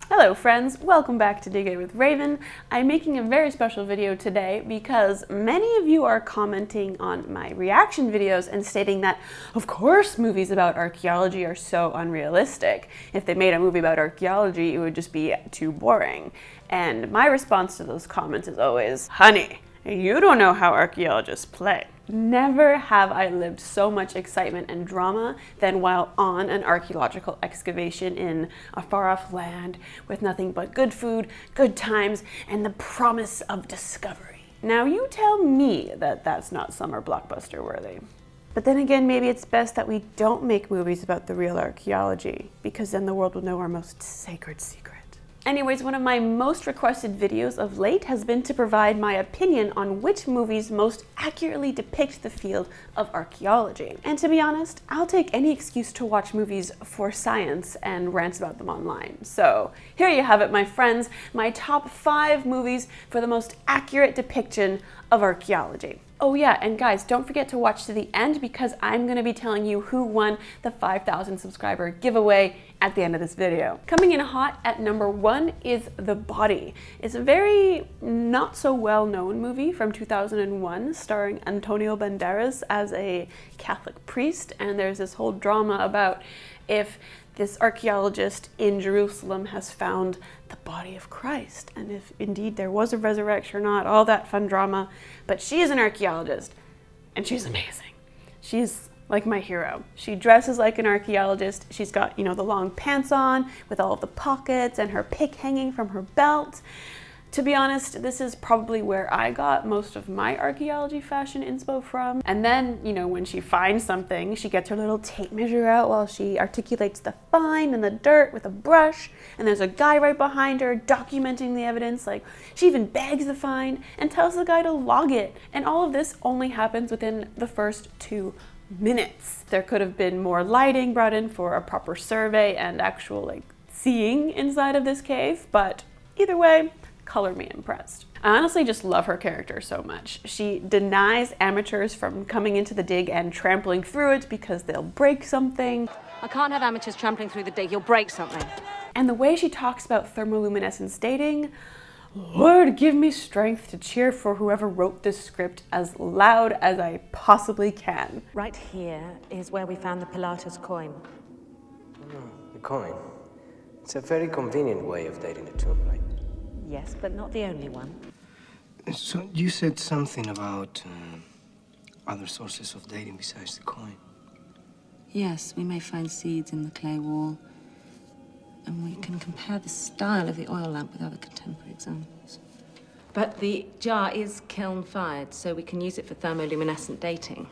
Hello friends, welcome back to Dig It with Raven. I'm making a very special video today because many of you are commenting on my reaction videos and stating that, of course, movies about archaeology are so unrealistic. If they made a movie about archaeology, it would just be too boring. And my response to those comments is always, honey, you don't know how archaeologists play. Never have I lived so much excitement and drama than while on an archaeological excavation in a far-off land with nothing but good food, good times, and the promise of discovery. Now you tell me that that's not summer blockbuster worthy. But then again, maybe it's best that we don't make movies about the real archaeology, because then the world will know our most sacred secret. Anyways, one of my most requested videos of late has been to provide my opinion on which movies most accurately depict the field of archaeology. And to be honest, I'll take any excuse to watch movies for science and rant about them online. So here you have it, my friends, my top 5 movies for the most accurate depiction of archaeology. Oh yeah, and guys, don't forget to watch to the end because I'm going to be telling you who won the 5,000 subscriber giveaway at the end of this video. Coming in hot at number 1 is The Body. It's a very not so well-known movie from 2001 starring Antonio Banderas as a Catholic priest, and there's this whole drama about if this archaeologist in Jerusalem has found the body of Christ, and if indeed there was a resurrection or not, all that fun drama. But she is an archaeologist, and she's amazing. She's like my hero. She dresses like an archaeologist. She's got, the long pants on with all of the pockets and her pick hanging from her belt. To be honest, this is probably where I got most of my archaeology fashion inspo from. And then, when she finds something, she gets her little tape measure out while she articulates the find in the dirt with a brush. And there's a guy right behind her documenting the evidence. Like, she even bags the find and tells the guy to log it. And all of this only happens within the first 2 minutes. There could have been more lighting brought in for a proper survey and actual, seeing inside of this cave. But either way, color me impressed. I honestly just love her character so much. She denies amateurs from coming into the dig and trampling through it because they'll break something. I can't have amateurs trampling through the dig, you'll break something. And the way she talks about thermoluminescence dating, Lord, give me strength to cheer for whoever wrote this script as loud as I possibly can. Right here is where we found the Pilatus coin. The coin. It's a very convenient way of dating a tomb, right? Yes, but not the only one. So you said something about other sources of dating besides the coin. Yes, we may find seeds in the clay wall, and we can compare the style of the oil lamp with other contemporary examples. But the jar is kiln-fired, so we can use it for thermoluminescent dating.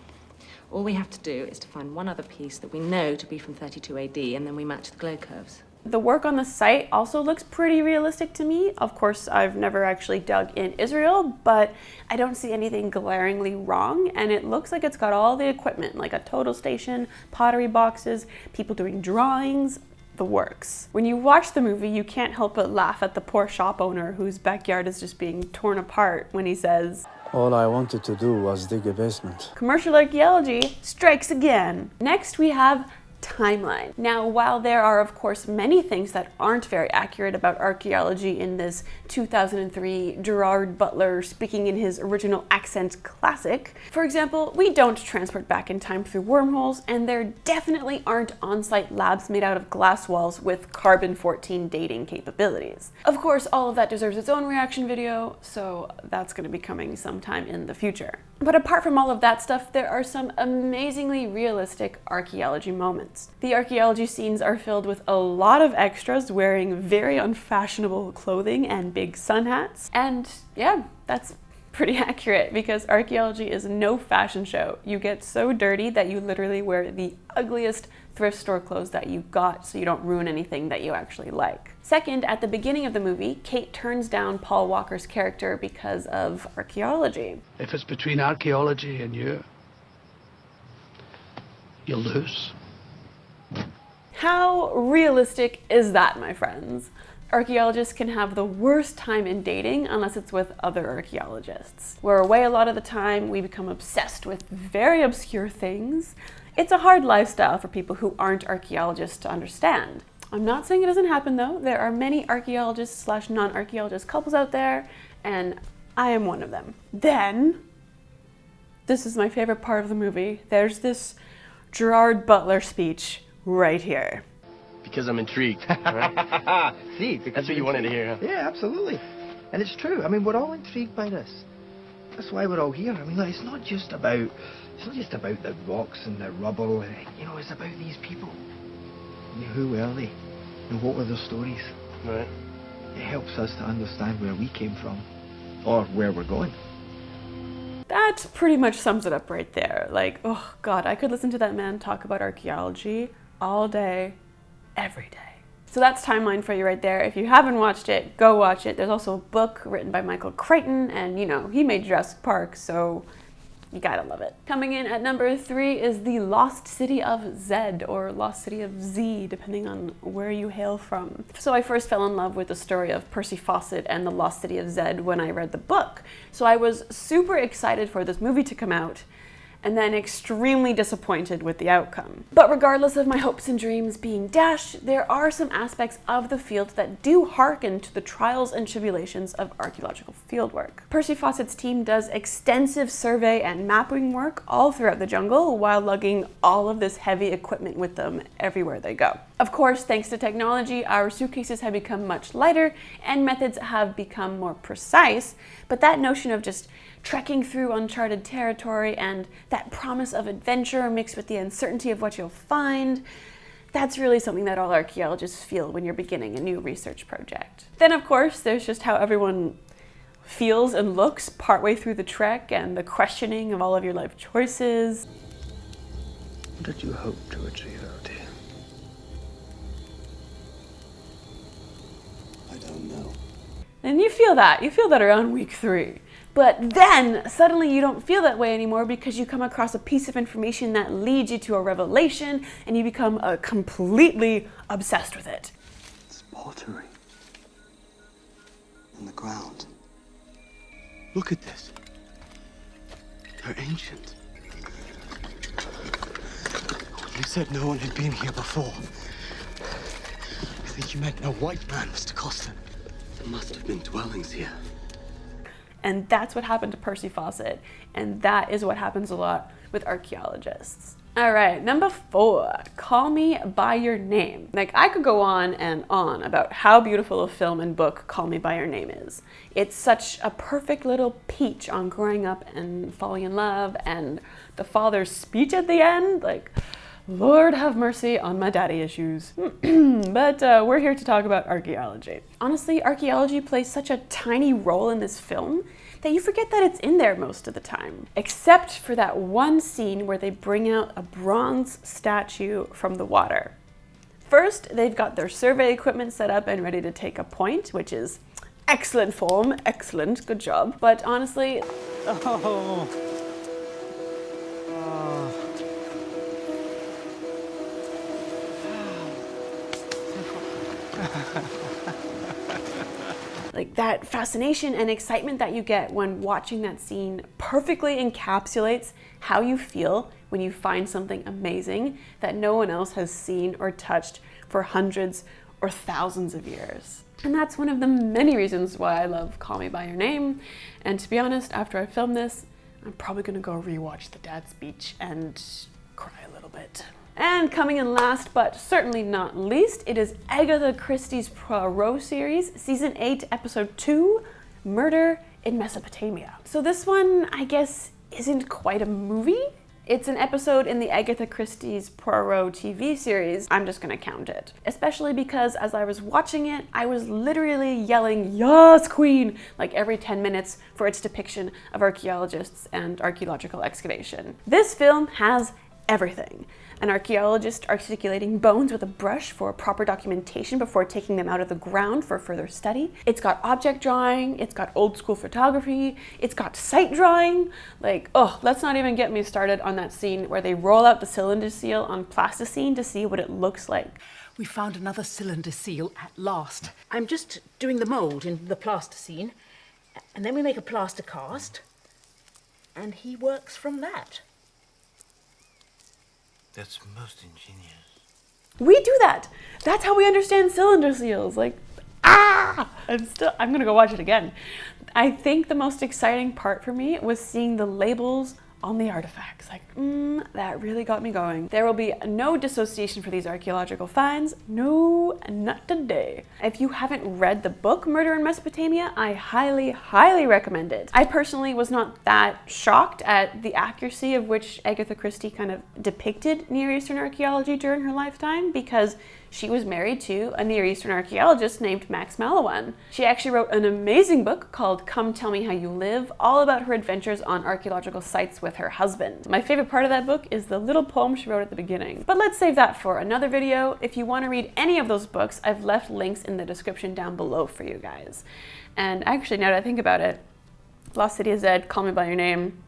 All we have to do is to find one other piece that we know to be from 32 AD, and then we match the glow curves. The work on the site also looks pretty realistic to me. Of course, I've never actually dug in Israel, but I don't see anything glaringly wrong, and it looks like it's got all the equipment, like a total station, pottery boxes, people doing drawings, the works. When you watch the movie, you can't help but laugh at the poor shop owner whose backyard is just being torn apart when he says, "All I wanted to do was dig a basement." Commercial archaeology strikes again. Next we have timeline. Now, while there are of course many things that aren't very accurate about archaeology in this 2003 Gerard Butler speaking in his original accent classic, for example, we don't transport back in time through wormholes, and there definitely aren't on-site labs made out of glass walls with carbon-14 dating capabilities. Of course, all of that deserves its own reaction video, so that's going to be coming sometime in the future. But apart from all of that stuff, there are some amazingly realistic archaeology moments. The archaeology scenes are filled with a lot of extras wearing very unfashionable clothing and big sun hats. And yeah, that's pretty accurate because archaeology is no fashion show. You get so dirty that you literally wear the ugliest thrift store clothes that you got so you don't ruin anything that you actually like. Second, at the beginning of the movie, Kate turns down Paul Walker's character because of archaeology. If it's between archaeology and you'll lose. How realistic is that, my friends? Archaeologists can have the worst time in dating unless it's with other archaeologists. We're away a lot of the time, we become obsessed with very obscure things. It's a hard lifestyle for people who aren't archaeologists to understand. I'm not saying it doesn't happen though. There are many archaeologists slash non-archaeologist couples out there, and I am one of them. Then, this is my favorite part of the movie. There's this Gerard Butler speech right here. Because I'm intrigued. Right? See, That's what you wanted to hear, huh? Yeah, absolutely. And it's true. I mean, we're all intrigued by this. That's why we're all here. I mean, look, it's not just about the rocks and the rubble. You know, it's about these people. I mean, who were they? And what were their stories? Right. It helps us to understand where we came from, or where we're going. That pretty much sums it up right there. Like, oh God, I could listen to that man talk about archaeology all day, every day. So that's Timeline for you right there. If you haven't watched it, go watch it. There's also a book written by Michael Crichton, and you know, he made Jurassic Park, so you gotta love it. Coming in at number 3 is The Lost City of Zed, or Lost City of Z, depending on where you hail from. So I first fell in love with the story of Percy Fawcett and the Lost City of Zed when I read the book. So I was super excited for this movie to come out, and then extremely disappointed with the outcome. But regardless of my hopes and dreams being dashed, there are some aspects of the field that do hearken to the trials and tribulations of archaeological fieldwork. Percy Fawcett's team does extensive survey and mapping work all throughout the jungle while lugging all of this heavy equipment with them everywhere they go. Of course, thanks to technology, our suitcases have become much lighter and methods have become more precise, but that notion of just trekking through uncharted territory and that promise of adventure mixed with the uncertainty of what you'll find, that's really something that all archaeologists feel when you're beginning a new research project. Then of course, there's just how everyone feels and looks partway through the trek and the questioning of all of your life choices. What did you hope to achieve out here? I don't know. And you feel that around week 3. But then suddenly you don't feel that way anymore because you come across a piece of information that leads you to a revelation and you become completely obsessed with it. It's pottery. In the ground. Look at this. They're ancient. You said no one had been here before. I think you meant no white man was to Coston. There must have been dwellings here. And that's what happened to Percy Fawcett, and that is what happens a lot with archaeologists. All right, number 4, Call Me By Your Name. Like, I could go on and on about how beautiful a film and book Call Me By Your Name is. It's such a perfect little peach on growing up and falling in love, and the father's speech at the end, like, Lord have mercy on my daddy issues. But we're here to talk about archaeology. Honestly, archaeology plays such a tiny role in this film that you forget that it's in there most of the time. Except for that one scene where they bring out a bronze statue from the water. First, they've got their survey equipment set up and ready to take a point, which is excellent form, excellent, good job. But honestly, like that fascination and excitement that you get when watching that scene perfectly encapsulates how you feel when you find something amazing that no one else has seen or touched for hundreds or thousands of years. And that's one of the many reasons why I love Call Me By Your Name. And to be honest, after I film this, I'm probably gonna go rewatch the dad speech and cry a little bit. And coming in last, but certainly not least, it is Agatha Christie's Poirot series, Season 8, Episode 2, Murder in Mesopotamia. So this one, I guess, isn't quite a movie. It's an episode in the Agatha Christie's Poirot TV series. I'm just gonna count it. Especially because as I was watching it, I was literally yelling, "Yes, Queen!" like every 10 minutes for its depiction of archaeologists and archaeological excavation. This film has everything. An archaeologist articulating bones with a brush for proper documentation before taking them out of the ground for further study. It's got object drawing, it's got old school photography, it's got site drawing. Like, oh, let's not even get me started on that scene where they roll out the cylinder seal on plasticine to see what it looks like. We found another cylinder seal at last. I'm just doing the mould in the plasticine, and then we make a plaster cast, and he works from that. That's most ingenious. We do that. That's how we understand cylinder seals. Like, ah! I'm gonna go watch it again. I think the most exciting part for me was seeing the labels on the artifacts. Like, that really got me going. There will be no dissociation for these archaeological finds. No, not today. If you haven't read the book Murder in Mesopotamia, I highly, highly recommend it. I personally was not that shocked at the accuracy of which Agatha Christie kind of depicted Near Eastern archaeology during her lifetime, because she was married to a Near Eastern archaeologist named Max Mallowan. She actually wrote an amazing book called Come Tell Me How You Live, all about her adventures on archaeological sites with her husband. My favorite part of that book is the little poem she wrote at the beginning. But let's save that for another video. If you want to read any of those books, I've left links in the description down below for you guys. And actually, now that I think about it, Lost City of Zed, Call Me By Your Name,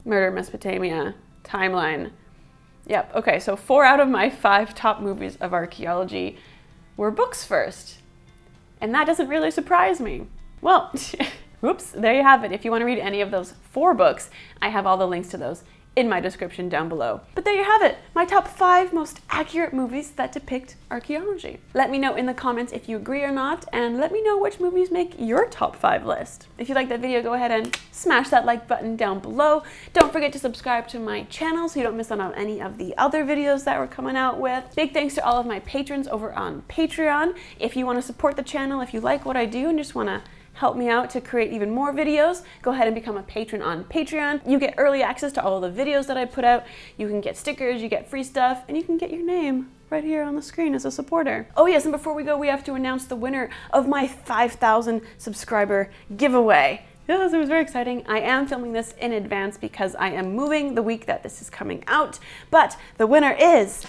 Murder in Mesopotamia, Timeline. Yep, okay, so 4 out of my 5 top movies of archaeology were books first. And that doesn't really surprise me. Well, whoops, there you have it. If you want to read any of those 4 books, I have all the links to those in my description down below. But there you have it, my top 5 most accurate movies that depict archaeology. Let me know in the comments if you agree or not, and let me know which movies make your top 5 list. If you liked that video, go ahead and smash that like button down below. Don't forget to subscribe to my channel so you don't miss out on any of the other videos that we're coming out with. Big thanks to all of my patrons over on Patreon. If you want to support the channel, if you like what I do and just want to help me out to create even more videos, go ahead and become a patron on Patreon. You get early access to all of the videos that I put out. You can get stickers, you get free stuff, and you can get your name right here on the screen as a supporter. Oh yes, and before we go, we have to announce the winner of my 5,000 subscriber giveaway. Yes, it was very exciting. I am filming this in advance because I am moving the week that this is coming out, but the winner is...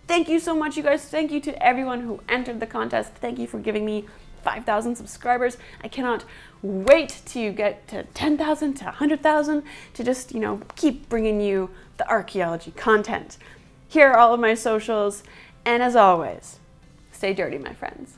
Thank you so much, you guys. Thank you to everyone who entered the contest. Thank you for giving me 5,000 subscribers. I cannot wait to get to 10,000, to 100,000, to just, keep bringing you the archaeology content. Here are all of my socials, and as always, stay dirty, my friends.